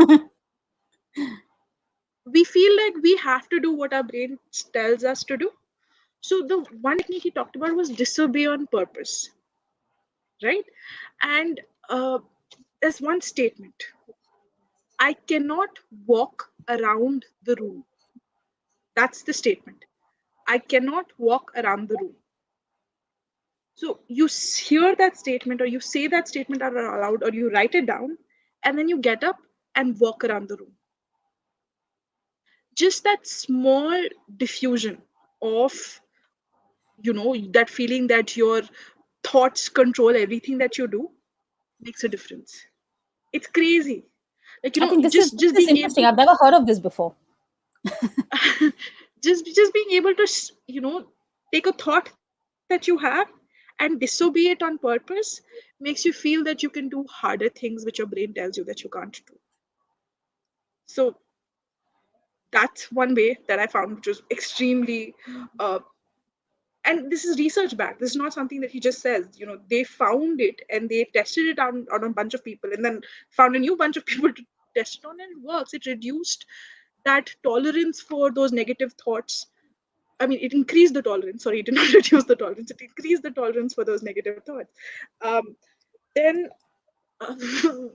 we feel like we have to do what our brain tells us to do. So the one technique he talked about was disobey on purpose, right? And there's one statement: I cannot walk around the room. That's the statement. I cannot walk around the room. So you hear that statement, or you say that statement out loud, or you write it down, and then you get up and walk around the room. Just that small diffusion of, that feeling that your thoughts control everything that you do makes a difference. It's crazy. Like, I think just this is being interesting. able, I've never heard of this before. just being able to, take a thought that you have and disobey it on purpose makes you feel that you can do harder things which your brain tells you that you can't do. So that's one way that I found, which was extremely, uh, and this is research back. This is not something that he just says. They found it and they tested it on a bunch of people, and then found a new bunch of people to test it on, and it works. It reduced that tolerance for those negative thoughts. I mean, it increased the tolerance. Sorry, it did not reduce the tolerance. It increased the tolerance for those negative thoughts. Um, then,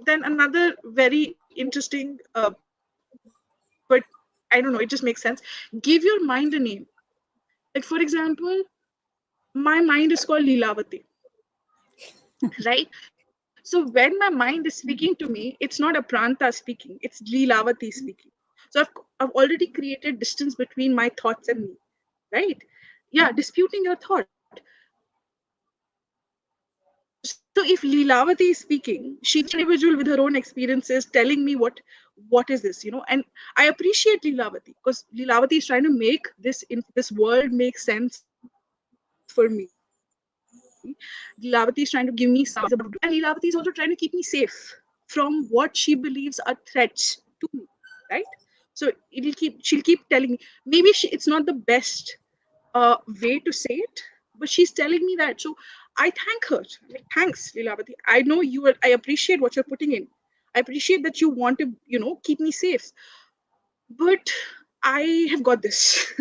then another very interesting, but I don't know. It just makes sense. Give your mind a name. Like for example, my mind is called Leelavati, right? So when my mind is speaking to me, it's not a Pranta speaking, it's Leelavati speaking. So I've already created distance between my thoughts and me, right? Yeah, disputing your thought. So if Leelavati is speaking, she's an individual with her own experiences telling me what is this, and I appreciate Leelavati because Leelavati is trying to make this world make sense for me. Leelavati is trying to give me some answers about what to do, and Leelavati is also trying to keep me safe from what she believes are threats to me, right? So she'll keep telling me. Maybe it's not the best way to say it, but she's telling me that. So I thank her. Like, thanks, Leelavati. I know you are, I appreciate what you're putting in. I appreciate that you want to, keep me safe. But I have got this.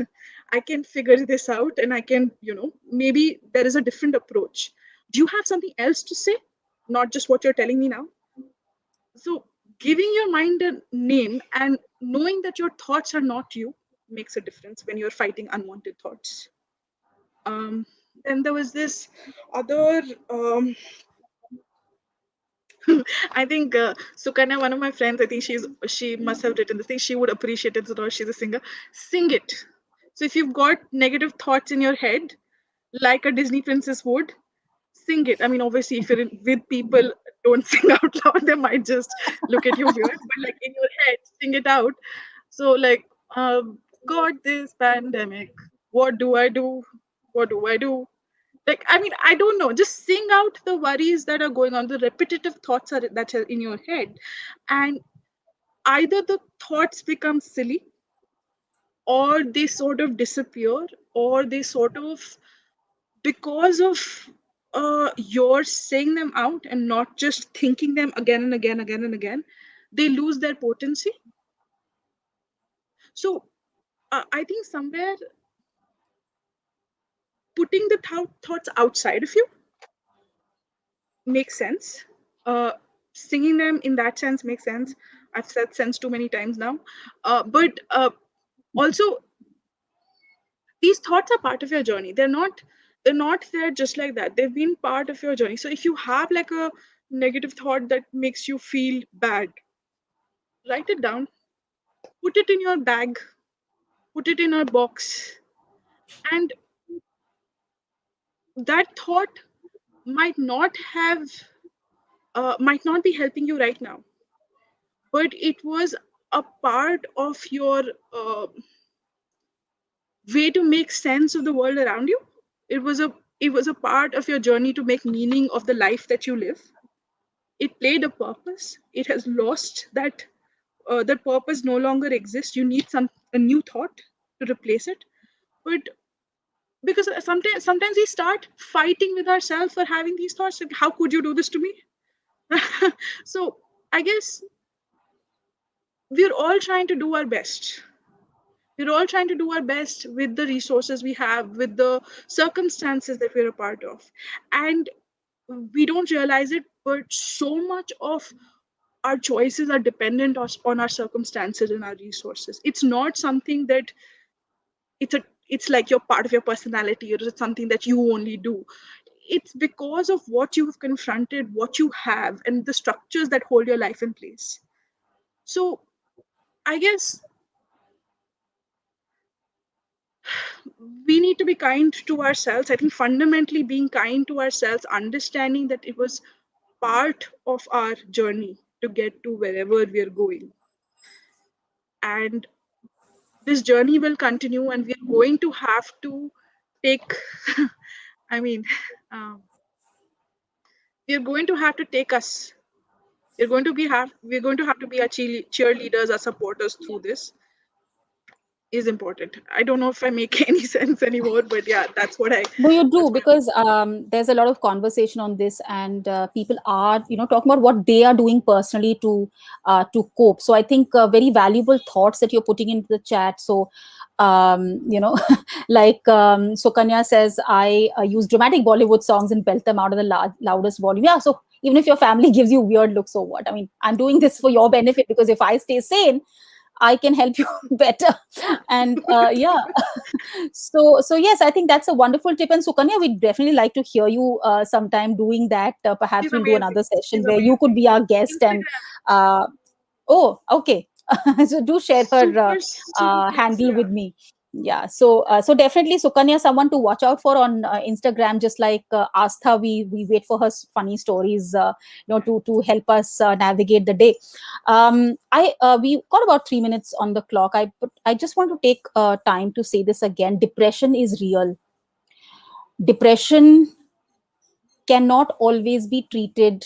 I can figure this out, and I can, maybe there is a different approach. Do you have something else to say? Not just what you're telling me now. So giving your mind a name and knowing that your thoughts are not you makes a difference when you're fighting unwanted thoughts. Um, then there was this other, I think Sukanya, one of my friends, I think she must have written this thing. She would appreciate it. So she's a singer. Sing it. So if you've got negative thoughts in your head, like a Disney princess would, sing it. I mean, obviously, if you're with people, don't sing out loud. They might just look at you weird. But like in your head, sing it out. So like, God, this pandemic. What do I do? What do I do? Like, I mean, I don't know. Just sing out the worries that are going on, the repetitive thoughts that are in your head, and either the thoughts become silly, or they sort of disappear, or they sort of, because of you're saying them out and not just thinking them again and again, again and again, they lose their potency. So I think somewhere putting the thoughts outside of you makes sense. Singing them in that sense makes sense. I've said sense too many times now. But also, these thoughts are part of your journey. They're not there just like that. They've been part of your journey. So if you have like a negative thought that makes you feel bad, write it down, put it in your bag, put it in a box, and that thought might not have might not be helping you right now, but it was a part of your way to make sense of the world around you. It was a it was a part of your journey to make meaning of the life that you live. It played a purpose. It has lost that that purpose no longer exists. You need a new thought to replace it. But because sometimes we start fighting with ourselves for having these thoughts, like, how could you do this to me? So I guess we're all trying to do our best. We're all trying to do our best with the resources we have, with the circumstances that we're a part of. And we don't realize it, but so much of our choices are dependent on our circumstances and our resources. It's not something that it's like your part of your personality, or it's something that you only do. It's because of what you have confronted, what you have, and the structures that hold your life in place. So I guess we need to be kind to ourselves. I think fundamentally being kind to ourselves, understanding that it was part of our journey to get to wherever we are going. And this journey will continue, and we're going to have to take, I mean, um, we're going to have to take us. We're going to have to be our cheerleaders, our supporters through this is important. I don't know if I make any sense anymore, but yeah, No, you that's do, what because there's a lot of conversation on this, and people are, talking about what they are doing personally to cope. So I think very valuable thoughts that you're putting into the chat. So, like Sukanya says, I use dramatic Bollywood songs and belt them out of the loudest volume. Yeah. So even if your family gives you weird looks, so what? I mean, I'm doing this for your benefit, because if I stay sane, I can help you better. And yeah, so yes, I think that's a wonderful tip. And Sukanya, we'd definitely like to hear you sometime doing that. is Perhaps we'll do amazing. another session Is where you could amazing. be our guest. And Instagram, oh, okay. So do share her super, super. handle Yeah. with me. Yeah. So definitely Sukanya, someone to watch out for on Instagram. Just like Astha, we wait for her funny stories, to help us navigate the day. I We got about 3 minutes on the clock. I just want to take time to say this again. Depression is real. Depression cannot always be treated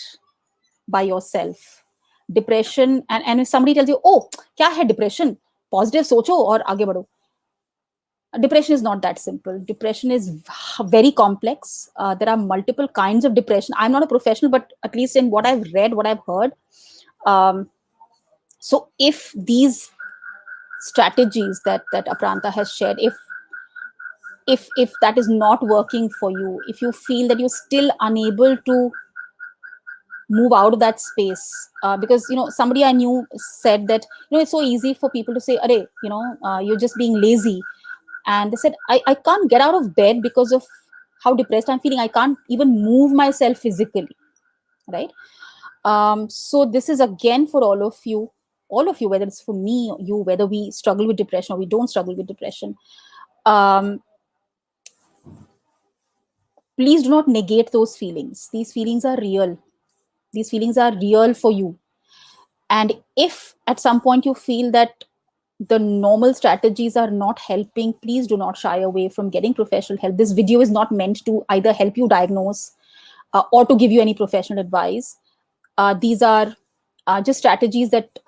by yourself. Depression, and if somebody tells you, oh, kya hai depression, positive socho aur aage badho. Depression is not that simple. Depression is very complex. There are multiple kinds of depression. I'm not a professional, but at least in what I've read, what I've heard, um, so if these strategies that Apranta has shared, if that is not working for you, if you feel that you're still unable to move out of that space, because somebody I knew said that it's so easy for people to say, "Arey, you're just being lazy," and they said, I can't get out of bed because of how depressed I'm feeling. I can't even move myself physically, right? So this is again for all of you, whether it's for me or you, whether we struggle with depression or we don't struggle with depression. Um, Please do not negate those feelings. These feelings are real. These feelings are real for you. And if at some point you feel that the normal strategies are not helping, please do not shy away from getting professional help. This video is not meant to either help you diagnose or to give you any professional advice. These are just strategies that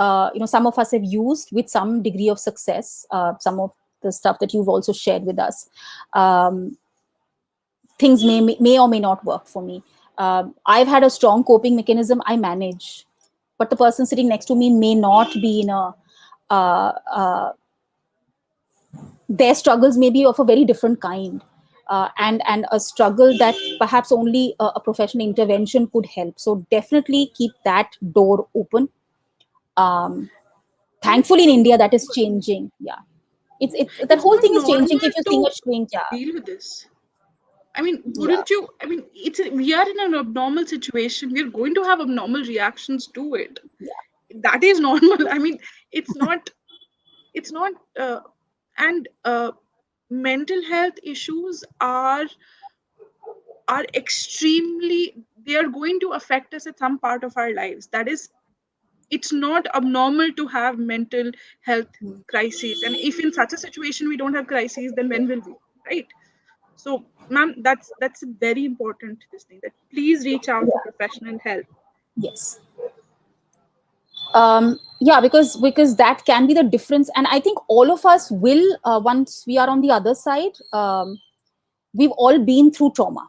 some of us have used with some degree of success. Some of the stuff that you've also shared with us, things may or may not work for me. I've had a strong coping mechanism. I manage, but the person sitting next to me may not be in a uh, uh, their struggles may be of a very different kind, and a struggle that perhaps only a professional intervention could help. So definitely keep that door open. um, And it's Thankfully in India that is normal. changing. Yeah, it's that It's whole not thing is changing. normal If you're seeing to a shrink, yeah. deal with this. I mean, Yeah, wouldn't you? I mean, we are in an abnormal situation. We're going to have abnormal reactions to it. yeah. That is normal. I mean, it's not. It's not. And mental health issues are extremely. They are going to affect us at some part of our lives. That is it's not abnormal to have mental health crises. And if in such a situation we don't have crises, then when will we, right? So, ma'am, that's a very important this thing, that please reach out for Yeah. professional help. Yes. Yeah, because that can be the difference, and I think all of us will, once we are on the other side, we've all been through trauma.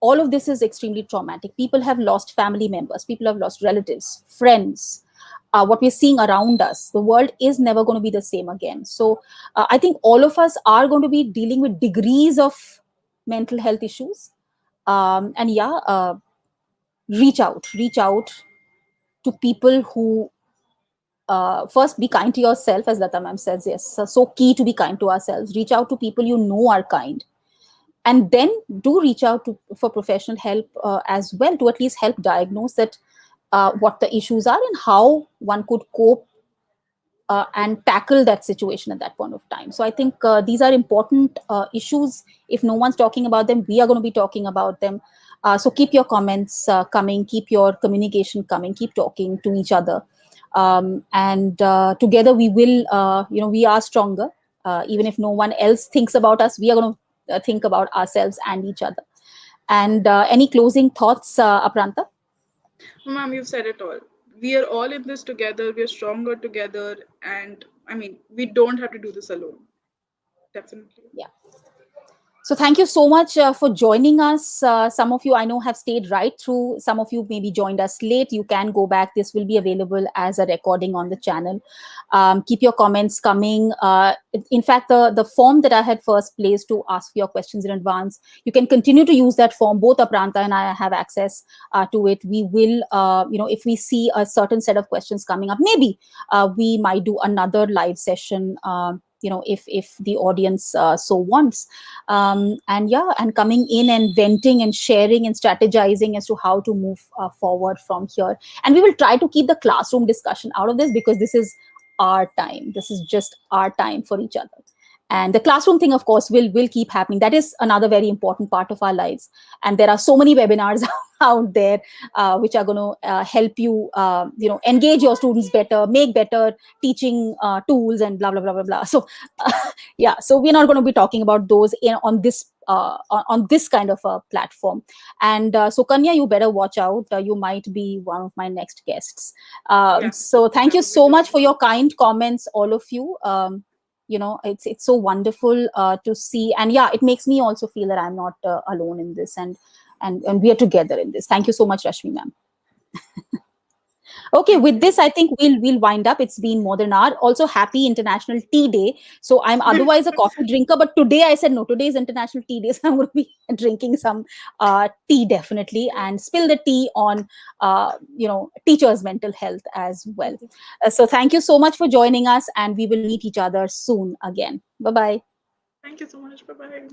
All of this is extremely traumatic. People have lost family members, people have lost relatives, friends. What we're seeing around us, the world is never going to be the same again. So I think all of us are going to be dealing with degrees of mental health issues. And yeah, reach out to people who, first, be kind to yourself, as Lata ma'am says. Yes, so key to be kind to ourselves. Reach out to people you know are kind, and then do reach out to for professional help as well, to at least help diagnose that, what the issues are and how one could cope and tackle that situation at that point of time. So I think these are important issues. If no one's talking about them, we are going to be talking about them. So keep your comments coming, keep your communication coming, keep talking to each other, and together we will, we are stronger. Even if no one else thinks about us, we are going to think about ourselves and each other. And any closing thoughts, Apranta? Ma'am, you've said it all. We are all in this together. We are stronger together, and I mean, we don't have to do this alone. Definitely. Yeah. So thank you so much for joining us. Some of you I know have stayed right through. Some of you maybe joined us late. You can go back. This will be available as a recording on the channel. Keep your comments coming. In fact, the form that I had first placed to ask for your questions in advance, you can continue to use that form. Both Apranta and I have access to it. We will, if we see a certain set of questions coming up, maybe we might do another live session. If the audience so wants, and yeah, and coming in and venting and sharing and strategizing as to how to move forward from here. And we will try to keep the classroom discussion out of this, because this is our time. This is just our time for each other. And the classroom thing, of course, will keep happening. That is another very important part of our lives. And there are so many webinars out there which are going to help you, engage your students better, make better teaching tools, and blah blah blah blah blah. So yeah, so we're not going to be talking about those on this on this kind of a platform. And so Kanya, you better watch out. You might be one of my next guests. Yeah, So thank that you would be so much great. for your kind comments, all of you. It's so wonderful to see, and yeah, it makes me also feel that I'm not alone in this, and we are together in this. Thank you so much, Rashmi ma'am. Okay, Thank with you. this, I think we'll wind up. It's been more than an hour. Also, happy International Tea Day. So I'm otherwise a coffee drinker, but today I said no. Today is International Tea Day, so I'm going to be drinking some tea definitely, and spill the tea on teachers' mental health as well. So thank you so much for joining us, and we will meet each other soon again. Bye bye. Thank you so much. Bye bye.